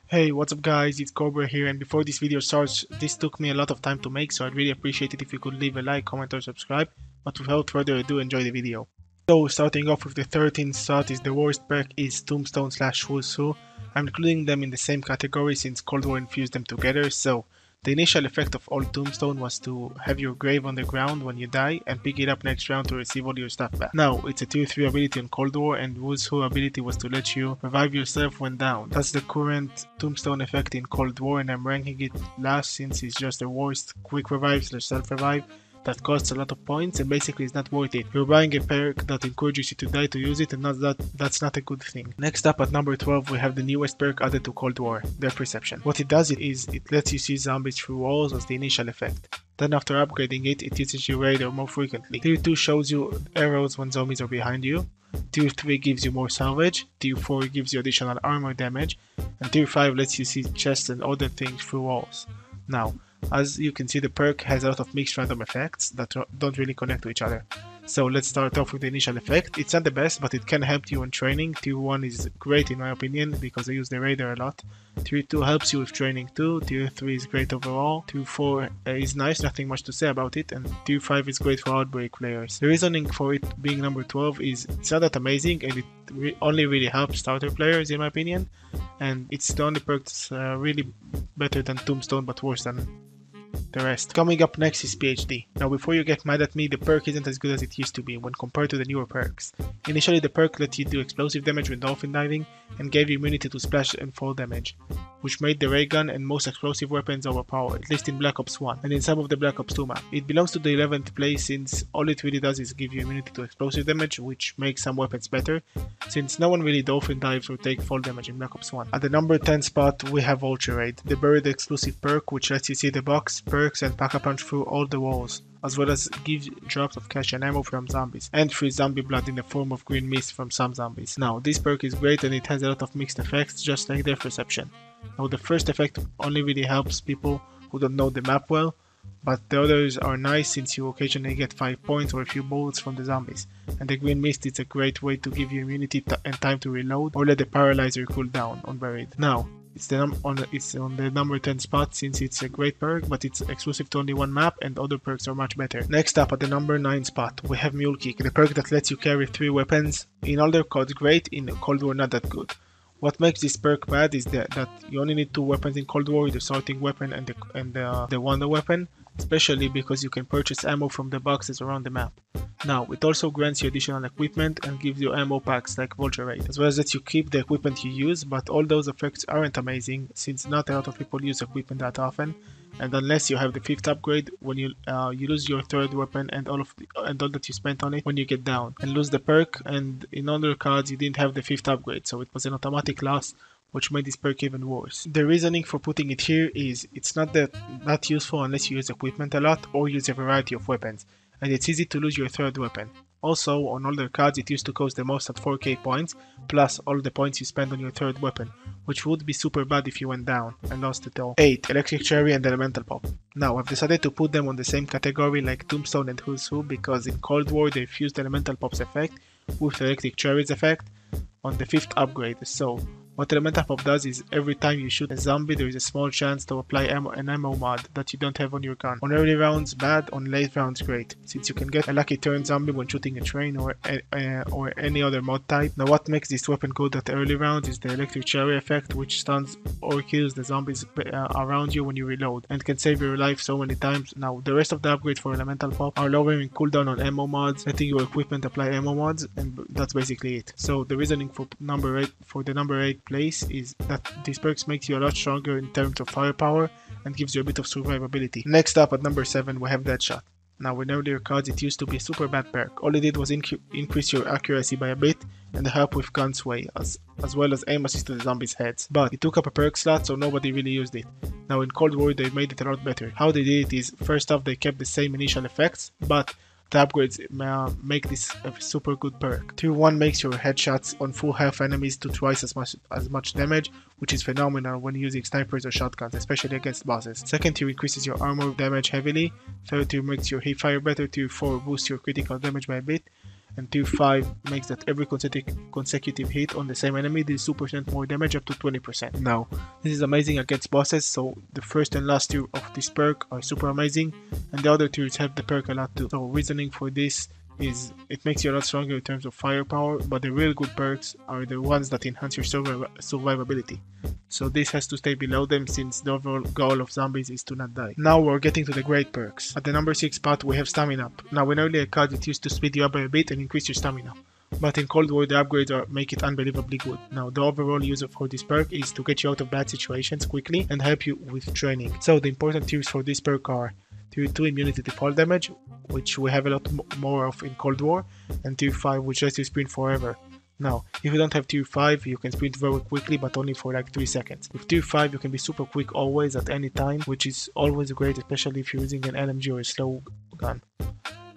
Hey, what's up guys, it's Cobra here, and before this video starts, this took me a lot of time to make, so I'd really appreciate it if you could leave a like, comment or subscribe, but without further ado, enjoy the video. So, starting off with the 13th slot is the worst perk is Tombstone / Who's Who. I'm including them in the same category since Cold War infused them together, so the initial effect of all Tombstone was to have your grave on the ground when you die and pick it up next round to receive all your stuff back. Now, it's a tier 3 ability on Cold War, and Who's Who ability was to let you revive yourself when down. That's the current Tombstone effect in Cold War, and I'm ranking it last since it's just the worst quick revive / self revive that costs a lot of points and basically is not worth it. You're buying a perk that encourages you to die to use it, and that's not a good thing. Next up at number 12 we have the newest perk added to Cold War, their perception. What it does is it lets you see zombies through walls as the initial effect. Then after upgrading it, it uses your radar more frequently. Tier 2 shows you arrows when zombies are behind you. Tier 3 gives you more salvage, Tier 4 gives you additional armor damage, and Tier 5 lets you see chests and other things through walls. Now, as you can see, the perk has a lot of mixed random effects that don't really connect to each other. So let's start off with the initial effect. It's not the best, but it can help you in training. Tier 1 is great in my opinion because I use the radar a lot. Tier 2 helps you with training too. Tier 3 is great overall. Tier 4 is nice, nothing much to say about it. And Tier 5 is great for Outbreak players. The reasoning for it being number 12 is it's not that amazing, and it only really helps starter players in my opinion. And it's the only perk that's really better than Tombstone but worse than the rest. Coming up next is PhD. Now before you get mad at me, the perk isn't as good as it used to be when compared to the newer perks. Initially the perk let you do explosive damage when dolphin diving and gave you immunity to splash and fall damage, which made the ray gun and most explosive weapons overpowered, at least in Black Ops 1 and in some of the Black Ops 2 maps. It belongs to the 11th place since all it really does is give you immunity to explosive damage, which makes some weapons better, since no one really dolphin dives or take fall damage in Black Ops 1. At the number 10 spot we have Vulture Raid, the buried exclusive perk which lets you see the box, perks and pack-a-punch through all the walls, as well as gives drops of cash and ammo from zombies, and free zombie blood in the form of green mist from some zombies. Now, this perk is great and it has a lot of mixed effects, just like their perception. Now, the first effect only really helps people who don't know the map well, but the others are nice since you occasionally get 5 points or a few bullets from the zombies. And the green mist is a great way to give you immunity and time to reload, or let the paralyzer cool down on buried. Now, it's on the number 10 spot since it's a great perk, but it's exclusive to only one map and other perks are much better. Next up at the number 9 spot we have Mulkey, the perk that lets you carry 3 weapons. In other codes great, in Cold War not that good. What makes this perk bad is that you only need 2 weapons in Cold War, the sorting weapon and the wonder weapon, especially because you can purchase ammo from the boxes around the map. Now, it also grants you additional equipment and gives you ammo packs like Vulture Raid, as well as lets you keep the equipment you use, but all those effects aren't amazing since not a lot of people use equipment that often, and unless you have the 5th upgrade, when you lose your 3rd weapon and all that you spent on it when you get down, and lose the perk, and in other cards you didn't have the 5th upgrade, so it was an automatic loss, which made this perk even worse. The reasoning for putting it here is it's not useful unless you use equipment a lot or use a variety of weapons, and it's easy to lose your 3rd weapon. Also, on older cards it used to cost the most at 4k points, plus all the points you spend on your 3rd weapon, which would be super bad if you went down and lost it all. 8. Electric Cherry and Elemental Pop. Now, I've decided to put them on the same category like Tombstone and Who's Who because in Cold War they fused Elemental Pop's effect with Electric Cherry's effect on the 5th upgrade. So, what Elemental Pop does is every time you shoot a zombie there is a small chance to apply an ammo mod that you don't have on your gun. On early rounds bad, on late rounds great, since you can get a lucky turn zombie when shooting a train or any other mod type. Now what makes this weapon good at early rounds is the Electric Cherry effect, which stuns or kills the zombies around you when you reload and can save your life so many times. Now the rest of the upgrades for Elemental Pop are lowering cooldown on ammo mods, letting your equipment apply ammo mods, and that's basically it. So the reasoning for the number 8 place is that these perks makes you a lot stronger in terms of firepower and gives you a bit of survivability. Next up at number 7 we have Deadshot. Now in earlier cards it used to be a super bad perk. All it did was increase your accuracy by a bit and help with gun sway as well as aim assist to the zombies' heads. But it took up a perk slot so nobody really used it. Now in Cold War they made it a lot better. How they did it is, first off they kept the same initial effects, but the upgrades make this a super good perk. Tier 1 makes your headshots on full health enemies do twice as much damage, which is phenomenal when using snipers or shotguns, especially against bosses. Second tier increases your armor damage heavily. Third tier makes your hipfire better. Tier 4 boosts your critical damage by a bit. and tier 5 makes that every consecutive hit on the same enemy deals 2% more damage up to 20%. Now, this is amazing against bosses, so the first and last tier of this perk are super amazing, and the other tiers help the perk a lot too. So reasoning for this is it makes you a lot stronger in terms of firepower, but the real good perks are the ones that enhance your survivability. So this has to stay below them since the overall goal of zombies is to not die. Now we're getting to the great perks. At the number 6 spot we have Stamina Up. Now in earlier cards it used to speed you up by a bit and increase your stamina. But in Cold War the upgrades make it unbelievably good. Now the overall user for this perk is to get you out of bad situations quickly and help you with training. So the important tiers for this perk are Tier 2 immunity to fall damage, which we have a lot more of in Cold War, and Tier 5 which lets you sprint forever. Now, if you don't have Tier 5, you can sprint very quickly, but only for like 3 seconds. With Tier 5, you can be super quick always at any time, which is always great, especially if you're using an LMG or a slow gun.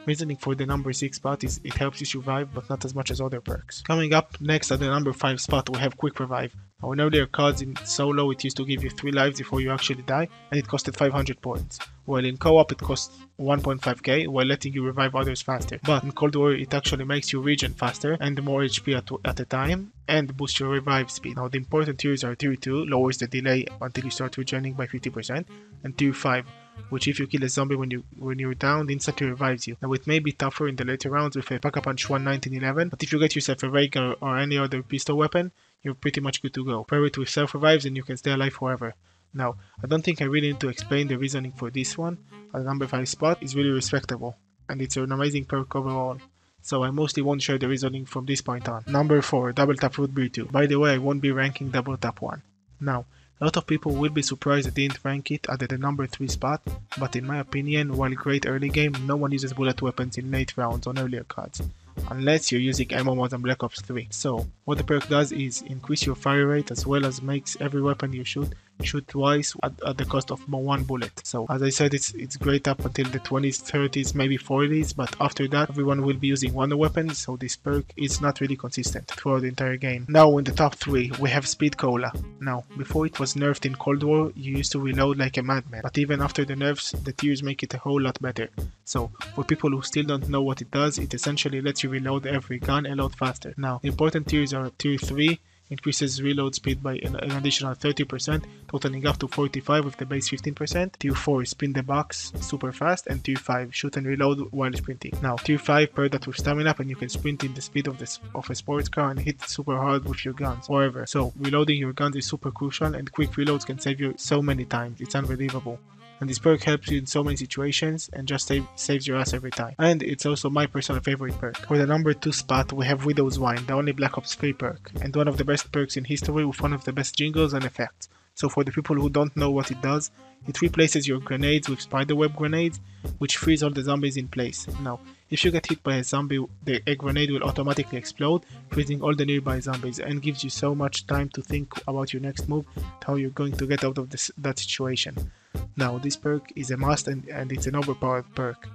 Reasoning for the number 6 spot is it helps you survive, but not as much as other perks. Coming up next at the number 5 spot, we have Quick Revive. Now in earlier cards in solo, it used to give you 3 lives before you actually die, and it costed 500 points. While in co-op, it costs 1.5k, while letting you revive others faster. But in Cold War, it actually makes you regen faster and more HP at a time, and boosts your revive speed. Now the important tiers are Tier 2, lowers the delay until you start regening by 50%, and Tier 5, which if you kill a zombie when you're down, instantly revives you. Now it may be tougher in the later rounds with a Pack-a-Punch 1, 1911, but if you get yourself a Rake or any other pistol weapon, you're pretty much good to go. Pair it with self-revives and you can stay alive forever. Now, I don't think I really need to explain the reasoning for this one. At the number 5 spot is really respectable, and it's an amazing perk overall. So I mostly won't share the reasoning from this point on. Number 4, Double Tap Root Beer 2. By the way, I won't be ranking Double Tap 1. Now, a lot of people will be surprised I didn't rank it at the number 3 spot, but in my opinion, while great early game, no one uses bullet weapons in late rounds on earlier cards, unless you're using ammo mode on Black Ops 3. So, what the perk does is increase your fire rate as well as makes every weapon you shoot twice at the cost of 1 bullet. So as I said, it's great up until the 20s, 30s, maybe 40s, but after that everyone will be using one weapon, so this perk is not really consistent throughout the entire game. Now in the top 3 we have Speed Cola. Now before it was nerfed in Cold War, you used to reload like a madman, but even after the nerfs the tiers make it a whole lot better. So for people who still don't know what it does, it essentially lets you reload every gun a lot faster. Now the important tiers are Tier 3, increases reload speed by an additional 30%, totaling up to 45 with the base 15%. Tier 4, spin the box super fast, and Tier 5, shoot and reload while sprinting. Now Tier 5, pair that with stamina up and you can sprint in the speed of a sports car and hit super hard with your guns forever. So reloading your guns is super crucial, and quick reloads can save you so many times, it's unbelievable. And this perk helps you in so many situations and just saves your ass every time. And it's also my personal favorite perk. For the number 2 spot we have Widow's Wine, the only Black Ops 3 perk, and one of the best perks in history with one of the best jingles and effects. So for the people who don't know what it does, it replaces your grenades with spiderweb grenades, which freeze all the zombies in place. Now, if you get hit by a zombie, a grenade will automatically explode, freezing all the nearby zombies, and gives you so much time to think about your next move, how you're going to get out of that situation. Now this perk is a must, and it's an overpowered perk.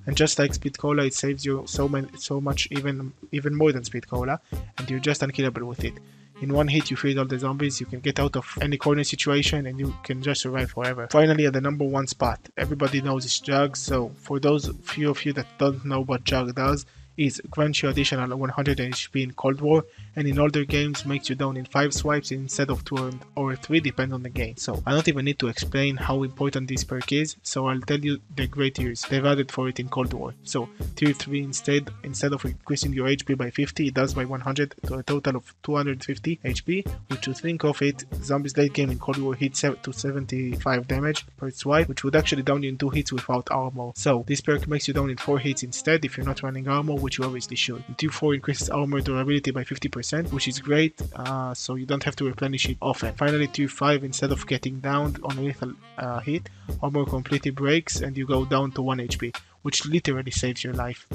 And just like Speed Cola, it saves you so much, even more than Speed Cola, and you're just unkillable with it. In one hit you freeze all the zombies, you can get out of any corner situation, and you can just survive forever. Finally, at the number 1 spot, everybody knows it's Jugs, so for those few of you that don't know what Jug does, is grants you additional 100 HP in Cold War, and in older games makes you down in 5 swipes instead of 2 or 3 depending on the game. So I don't even need to explain how important this perk is, so I'll tell you the great tiers they've added for it in Cold War. So Tier 3 instead of increasing your HP by 50, it does by 100 to a total of 250 HP, which to think of it, zombies late game in Cold War hit to 75 damage per swipe, which would actually down you in 2 hits without armor. So this perk makes you down in 4 hits instead if you're not running armor, which you obviously should. And Tier 4 increases armor durability by 50%, which is great, so you don't have to replenish it often. Finally, Tier 5, instead of getting downed on a lethal hit, armor completely breaks and you go down to 1 HP, which literally saves your life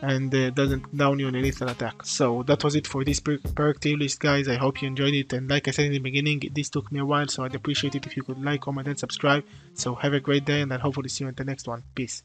and doesn't down you on a lethal attack. So that was it for this perk tier list, guys. I hope you enjoyed it, and like I said in the beginning, this took me a while, so I'd appreciate it if you could like, comment and subscribe. So have a great day, and I'll hopefully see you in the next one. Peace.